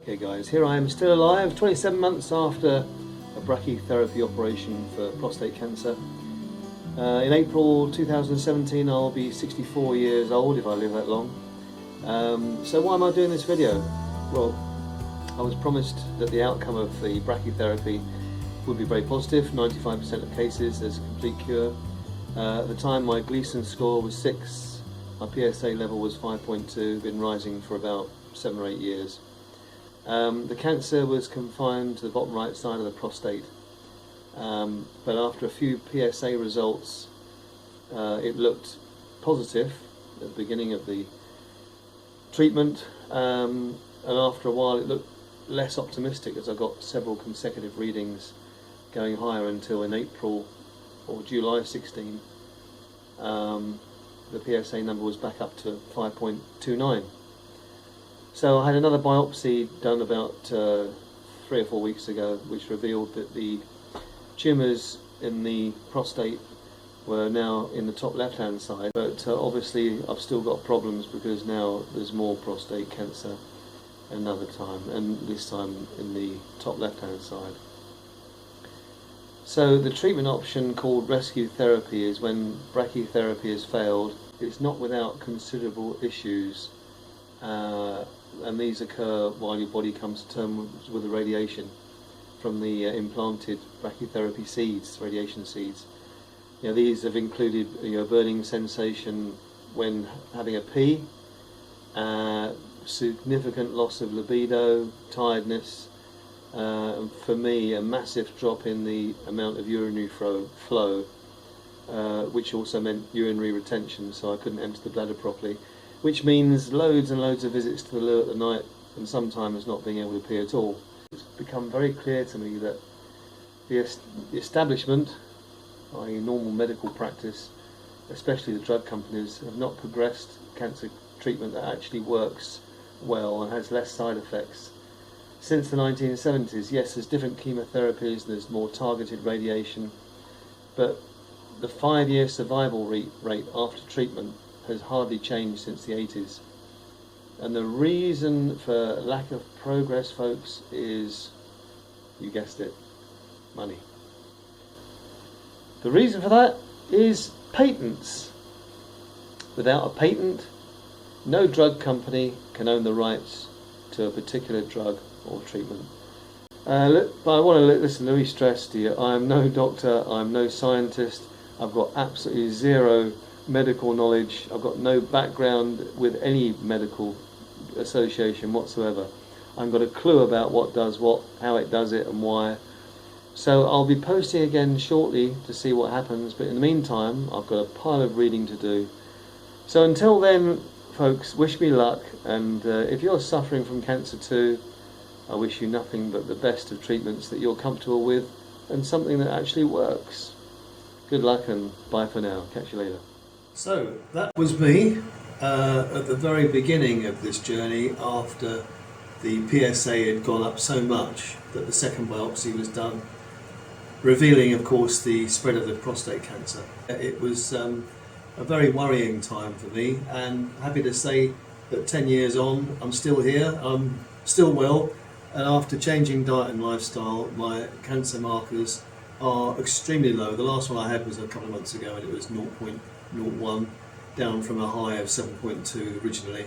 Okay guys, here I am still alive, 27 months after a brachytherapy operation for prostate cancer. In April 2017 I'll be 64 years old if I live that long. So why am I doing this video? Well, I was promised that the outcome of the brachytherapy would be very positive. 95% of cases there's a complete cure. At the time my Gleason score was 6, my PSA level was 5.2, been rising for about 7 or 8 years. The cancer was confined to the bottom right side of the prostate, but after a few PSA results it looked positive at the beginning of the treatment, and after a while it looked less optimistic as I got several consecutive readings going higher until in April or July 16 the PSA number was back up to 5.29. So I had another biopsy done about 3 or 4 weeks ago, which revealed that the tumours in the prostate were now in the top left hand side, but obviously I've still got problems because now there's more prostate cancer another time, and this time in the top left hand side. So the treatment option called rescue therapy is when brachytherapy has failed. It's not without considerable issues, and these occur while your body comes to terms with the radiation from the implanted brachytherapy seeds, radiation seeds. These have included burning sensation when having a pee, significant loss of libido, tiredness, and for me a massive drop in the amount of urinary flow, which also meant urinary retention, so I couldn't empty the bladder properly, which means loads and loads of visits to the loo at the night and sometimes not being able to pee at all. It's become very clear to me that the establishment, i.e. normal medical practice, especially the drug companies, have not progressed cancer treatment that actually works well and has less side effects. Since the 1970s, yes, there's different chemotherapies, there's more targeted radiation, but the 5-year survival rate after treatment has hardly changed since the 80s. And the reason for lack of progress, folks, is, you guessed it, money. The reason for that is patents. Without a patent, no drug company can own the rights to a particular drug or treatment. But I want to listen, let me stress to you, I am no doctor, I'm no scientist, I've got absolutely zero medical knowledge, I've got no background with any medical association whatsoever. I've got a clue about what does what, how it does it and why. So I'll be posting again shortly to see what happens, but in the meantime I've got a pile of reading to do. So until then, folks, wish me luck, and if you're suffering from cancer too, I wish you nothing but the best of treatments that you're comfortable with and something that actually works. Good luck and bye for now. Catch you later. So that was me at the very beginning of this journey, after the PSA had gone up so much that the second biopsy was done, revealing of course the spread of the prostate cancer. It was a very worrying time for me, and happy to say that 10 years on I'm still here, I'm still well, and after changing diet and lifestyle my cancer markers are extremely low. The last one I had was a couple of months ago and it was 0.01, down from a high of 7.2 originally.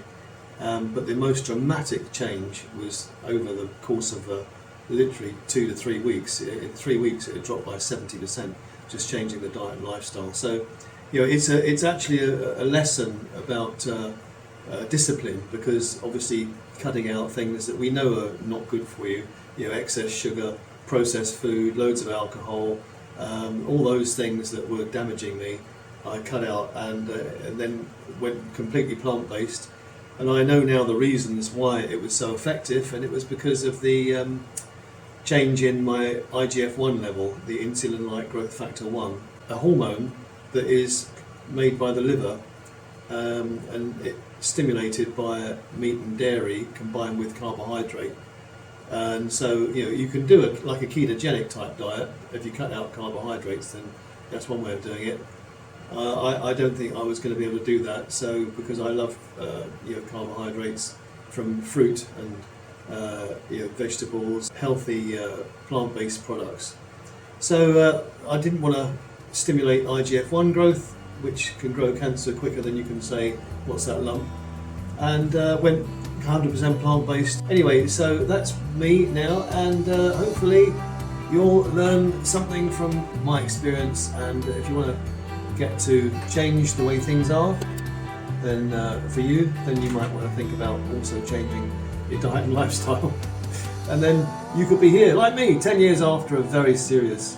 But the most dramatic change was over the course of literally 2 to 3 weeks. In 3 weeks it had dropped by 70%, just changing the diet and lifestyle. So it's actually a lesson about discipline, because obviously cutting out things that we know are not good for you, excess sugar, processed food, loads of alcohol, all those things that were damaging me, I cut out, and then went completely plant-based. And I know now the reasons why it was so effective, and it was because of the change in my IGF-1 level, the insulin-like growth factor 1, a hormone that is made by the liver, and it stimulated by meat and dairy combined with carbohydrate. And so you can do it like a ketogenic type diet. If you cut out carbohydrates, then that's one way of doing it. I don't think I was going to be able to do that, so because I love carbohydrates from fruit and vegetables, healthy plant-based products. So I didn't want to stimulate IGF-1 growth, which can grow cancer quicker than you can say, what's that lump? And went 100% plant-based. Anyway, so that's me now, and hopefully you'll learn something from my experience, and if you want to get to change the way things are, then for you, then you might want to think about also changing your diet and lifestyle. And then you could be here, like me, 10 years after a very serious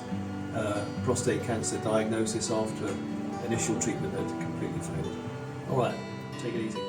prostate cancer diagnosis after initial treatment that completely failed. All right, take it easy.